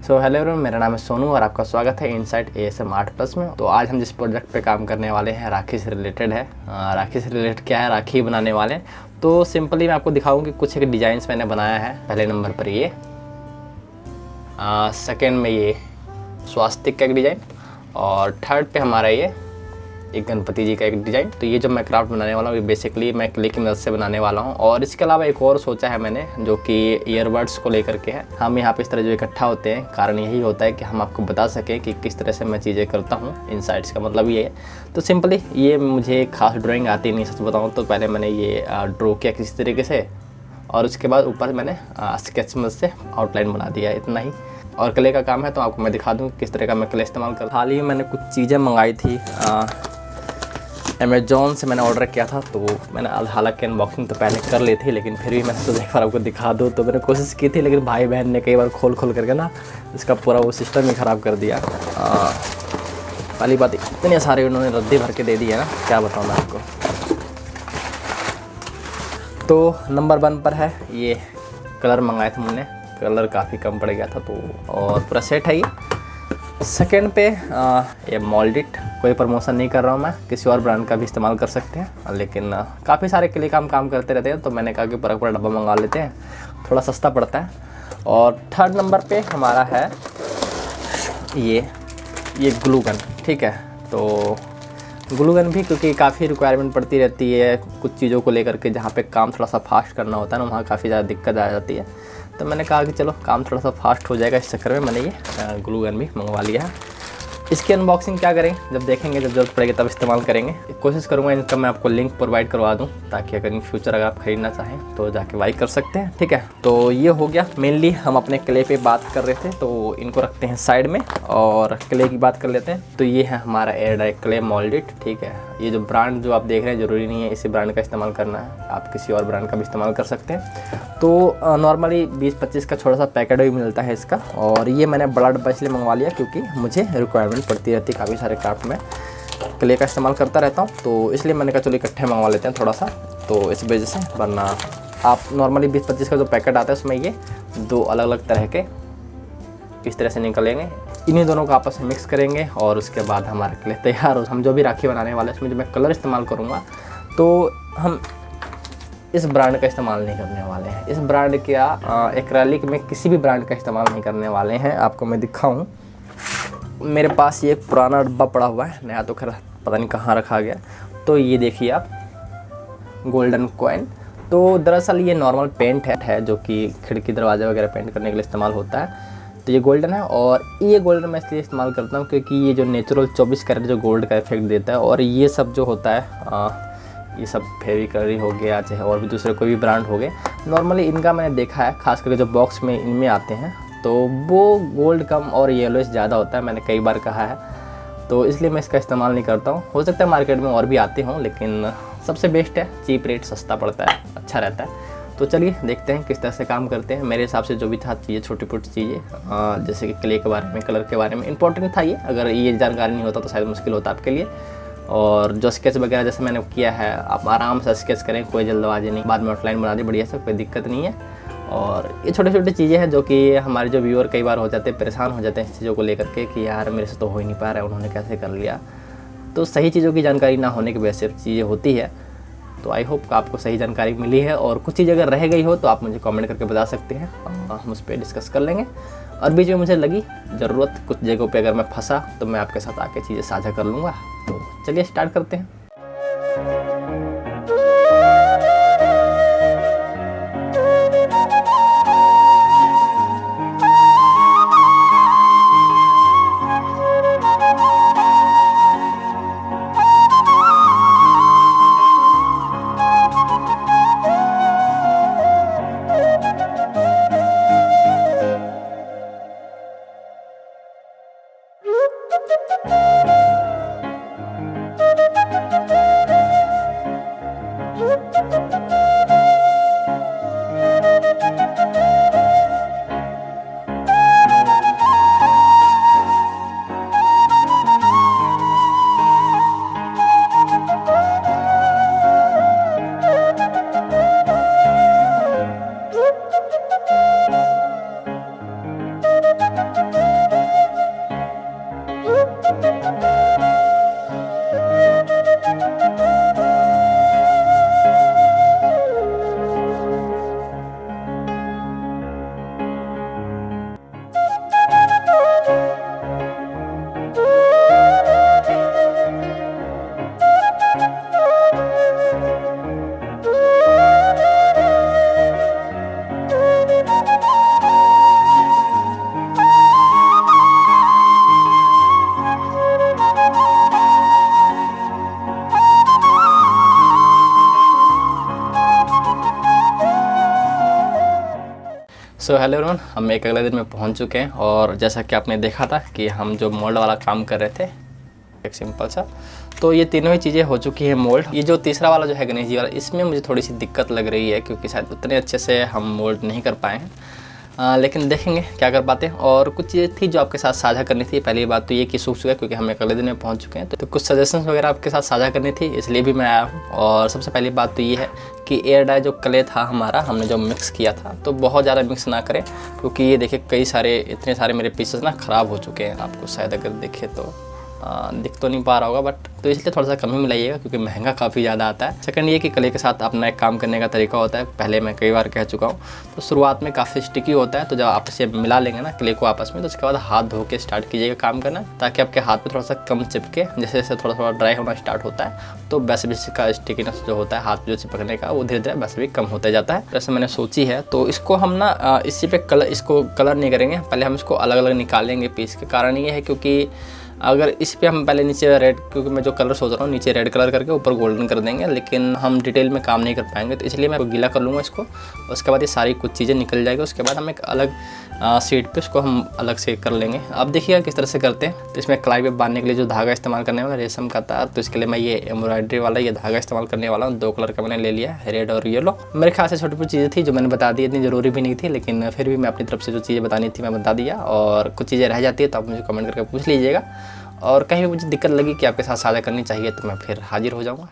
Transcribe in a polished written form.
So hello everyone, मेरा नाम है सोनू और आपका स्वागत है इनसाइट ASM आर्ट प्लस में। तो आज हम जिस प्रोजेक्ट पे काम करने वाले हैं राखी से रिलेटेड है। राखी से रिलेटेड क्या है, राखी बनाने वाले हैं। तो सिंपली मैं आपको दिखाऊँ कि कुछ एक डिज़ाइंस मैंने बनाया है। पहले नंबर पर ये, सेकेंड में ये स्वास्तिक का एक डिज़ाइन, और थर्ड पे हमारा ये एक गणपति जी का एक डिज़ाइन। तो ये जो मैं क्राफ्ट बनाने वाला हूँ ये बेसिकली मैं क्ले की मदद से बनाने वाला हूँ। और इसके अलावा एक और सोचा है मैंने, जो कि ईयरबड्स को लेकर के है। हम यहाँ पे इस तरह जो इकट्ठा होते हैं, कारण यही होता है कि हम आपको बता सकें कि किस तरह से मैं चीज़ें करता हूँ। इनसाइट्स का मतलब ये है। तो सिंपली ये मुझे खास ड्राइंग आती नहीं, सच बताऊँ तो। पहले मैंने ये ड्रॉ किया किसी तरीके से, और उसके बाद ऊपर मैंने स्केच मदद से आउटलाइन बना दिया, इतना ही। और क्ले का काम है तो आपको मैं दिखा दूँ किस तरह का मैं क्ले इस्तेमाल कर। हाल ही में मैंने कुछ चीज़ें मंगाई थी अमेज़ॉन से, मैंने ऑर्डर किया था। तो मैंने हालांकि अनबॉक्सिंग तो पहले कर ली थी, लेकिन फिर भी मैंने सोचा एक बार आपको दिखा दूँ। तो मैंने कोशिश की थी, लेकिन भाई बहन ने कई बार खोल करके ना इसका पूरा वो सिस्टम ही ख़राब कर दिया। पहली बात, इतने सारे उन्होंने रद्दी भर के दे दी है ना, क्या बताऊँ मैं आपको। तो नंबर 1 पर है ये कलर मंगाए थे मैंने, कलर काफ़ी कम पड़ गया था तो, और पूरा सेट है ये। सेकेंड पे ये मोल्डिट, कोई प्रमोशन नहीं कर रहा हूँ मैं, किसी और ब्रांड का भी इस्तेमाल कर सकते हैं, लेकिन काफ़ी सारे के लिए काम करते रहते हैं, तो मैंने कहा कि पूरा डब्बा मंगा लेते हैं, थोड़ा सस्ता पड़ता है। और थर्ड नंबर पे हमारा है ये ग्लू गन, ठीक है। तो ग्लू गन भी क्योंकि काफ़ी रिक्वायरमेंट पड़ती रहती है कुछ चीज़ों को लेकर के, जहाँ पे काम थोड़ा सा फास्ट करना होता है ना, वहाँ काफ़ी ज़्यादा दिक्कत आ जाती है। तो मैंने कहा कि चलो काम थोड़ा सा फास्ट हो जाएगा, इस चक्कर में मैंने ये ग्लू गन भी मंगवा लिया है। इसकी अनबॉक्सिंग क्या करें, जब देखेंगे, जब ज़रूरत पड़ेगी तब इस्तेमाल करेंगे। कोशिश करूँगा इनका मैं आपको लिंक प्रोवाइड करवा दूँ, ताकि अगर इन फ्यूचर अगर आप ख़रीदना चाहें तो जाके बाई कर सकते हैं, ठीक है। तो ये हो गया। मेनली हम अपने क्ले पे बात कर रहे थे, तो इनको रखते हैं साइड में और क्ले की बात कर लेते हैं। तो ये है हमारा एयर ड्राई क्ले मोल्डिट, ठीक है। ये जो ब्रांड जो आप देख रहे हैं, ज़रूरी नहीं है इसी ब्रांड का इस्तेमाल करना है, आप किसी और ब्रांड का भी इस्तेमाल कर सकते हैं। तो नॉर्मली 20-25 का छोटा सा पैकेट भी मिलता है इसका। और ये मैंने बड़ा डब्बा इसलिए मंगवा लिया क्योंकि मुझे रिक्वायरमेंट पड़ती रहती है, काफ़ी सारे क्राफ्ट में क्ले का इस्तेमाल करता रहता हूँ, तो इसलिए मैंने कहा चलो इकट्ठे मंगवा लेते हैं थोड़ा सा। तो इस वजह से, वरना आप नॉर्मली 20-25 का जो पैकेट आता है उसमें ये 2 अलग तरह के इस तरह से निकलेंगे। इन्हीं दोनों को आपस में मिक्स करेंगे और उसके बाद हमारे क्ले तैयार हो। हम जो भी राखी बनाने वाले हैं उसमें जो मैं कलर इस्तेमाल करूँगा, तो हम इस ब्रांड का इस्तेमाल नहीं करने वाले हैं। इस ब्रांड क्या एक्रेलिक में किसी भी ब्रांड का इस्तेमाल नहीं करने वाले हैं। आपको मैं दिखाऊं, मेरे पास ये पुराना डब्बा पड़ा हुआ है, नया तो खैर पता नहीं कहाँ रखा गया। तो ये देखिए आप, गोल्डन कॉइन। तो दरअसल ये नॉर्मल पेंट है जो कि खिड़की दरवाजे वगैरह पेंट करने के लिए इस्तेमाल होता है। तो ये गोल्डन है, और ये गोल्डन मैं इसलिए इस्तेमाल करता हूँ क्योंकि ये जो नेचुरल 24 कैरेट जो गोल्ड का इफेक्ट देता है। और ये सब जो होता है ये सब फेविकरी हो गया, चाहे और भी दूसरे कोई भी ब्रांड हो गए, नॉर्मली इनका मैंने देखा है, खास करके जो बॉक्स में इनमें आते हैं, तो वो गोल्ड कम और येलोइश ज़्यादा होता है, मैंने कई बार कहा है। तो इसलिए मैं इसका इस्तेमाल नहीं करता हूँ। हो सकता है मार्केट में और भी आते हों, लेकिन सबसे बेस्ट है, चीप रेट, सस्ता पड़ता है, अच्छा रहता है। तो चलिए देखते हैं किस तरह से काम करते हैं। मेरे हिसाब से जो भी था चीज़ें, छोटी छोटी चीज़ें, जैसे कि क्ले के बारे में, कलर के बारे में इंपॉर्टेंट था ये। अगर ये जानकारी नहीं होता तो शायद मुश्किल होता आपके लिए। और जो स्केच वगैरह जैसे मैंने किया है, आप आराम से स्केच करें, कोई जल्दबाजी नहीं, बाद में आउटलाइन बना दी बढ़िया से, कोई दिक्कत नहीं है। और ये छोटी छोटी चीज़ें हैं जो कि हमारे जो व्यूअर कई बार हो जाते हैं, परेशान हो जाते हैं इस चीज़ों को लेकर के कि यार मेरे से तो हो ही नहीं पा रहा है, उन्होंने कैसे कर लिया। तो सही चीज़ों की जानकारी ना होने की वजह से चीज़ें होती है। तो आई होप आपको सही जानकारी मिली है, और कुछ चीज़ अगर रह गई हो तो आप मुझे कमेंट करके बता सकते हैं, हम उस पर डिस्कस कर लेंगे। और बीच में मुझे लगी ज़रूरत कुछ जगहों पे अगर मैं फंसा तो मैं आपके साथ आके चीज़ें साझा कर लूँगा। तो चलिए स्टार्ट करते हैं। सो हेलो एवरीवन, हम एक अगले दिन में पहुंच चुके हैं और जैसा कि आपने देखा था कि हम जो मोल्ड वाला काम कर रहे थे, एक सिंपल सा, तो ये तीनों ही चीज़ें हो चुकी है मोल्ड। ये जो तीसरा वाला जो है गणेश जी वाला, इसमें मुझे थोड़ी सी दिक्कत लग रही है क्योंकि शायद उतने अच्छे से हम मोल्ड नहीं कर पाए हैं। लेकिन देखेंगे क्या कर पाते हैं। और कुछ चीज़ें थी जो आपके साथ साझा करनी थी। पहली बात तो ये कि सूख चुका है क्योंकि हम एक अगले दिन में पहुंच चुके हैं, तो कुछ सजेशंस वगैरह आपके साथ साझा करनी थी, इसलिए भी मैं आया हूँ। और सबसे पहली बात तो ये है कि एयर डाई जो क्ले था हमारा, हमने जो मिक्स किया था, तो बहुत ज़्यादा मिक्स ना करें क्योंकि ये देखिए कई सारे इतने सारे मेरे पीसेस ना ख़राब हो चुके हैं। आपको शायद अगर देखे तो दिख तो नहीं पा रहा होगा, बट तो इसलिए थोड़ा सा कम ही मिलाइएगा क्योंकि महंगा काफ़ी ज़्यादा आता है। सेकंड ये कि कले के साथ अपना एक काम करने का तरीका होता है, पहले मैं कई बार कह चुका हूँ। तो शुरुआत में काफ़ी स्टिकी होता है, तो जब आप इसे मिला लेंगे ना क्ले को आपस में, तो उसके बाद हाथ धो के स्टार्ट कीजिएगा काम करना, ताकि आपके हाथ पे थोड़ा सा कम चिपके। जैसे जैसे थोड़ा थोड़ा ड्राई होना स्टार्ट होता है तो वैसे भी इसका स्टिकीनेस जो होता है हाथ जो चिपकने का, वो धीरे धीरे वैसे भी कम होता जाता है। जैसे मैंने सोची है, तो इसको हम ना इसी पे इसको कलर नहीं करेंगे, पहले हम इसको अलग अलग निकालेंगे पीस के। कारण ये है क्योंकि अगर इस पे हम पहले नीचे रेड, क्योंकि मैं जो कलर सोच रहा हूँ नीचे रेड कलर करके ऊपर गोल्डन कर देंगे, लेकिन हम डिटेल में काम नहीं कर पाएंगे, तो इसलिए मैं गीला कर लूँगा इसको। उसके बाद ये सारी कुछ चीज़ें निकल जाएगी। उसके बाद हम एक अलग सीट पे उसको हम अलग से कर लेंगे। अब देखिएगा किस तरह से करते हैं। तो इसमें कलाई पे बांधने के लिए जो धागा इस्तेमाल करने वाला रेशम का था, तो इसके लिए मैं ये एम्ब्रॉयडरी वाला ये धागा इस्तेमाल करने वाला हूँ। 2 कलर का मैंने ले लिया है, रेड और येलो। मेरे ख्याल से छोटी छोटी चीज़ें थी जो मैंने बता दी, इतनी ज़रूरी भी नहीं थी, लेकिन फिर भी मैं अपनी तरफ से जो चीज़ें बतानी थी मैं बता दिया। और कुछ चीज़ें रह जाती है तो आप मुझे कमेंट करके पूछ लीजिएगा, और कहीं भी मुझे दिक्कत लगी कि आपके साथ साझा करनी चाहिए तो मैं फिर हाजिर हो जाऊँगा।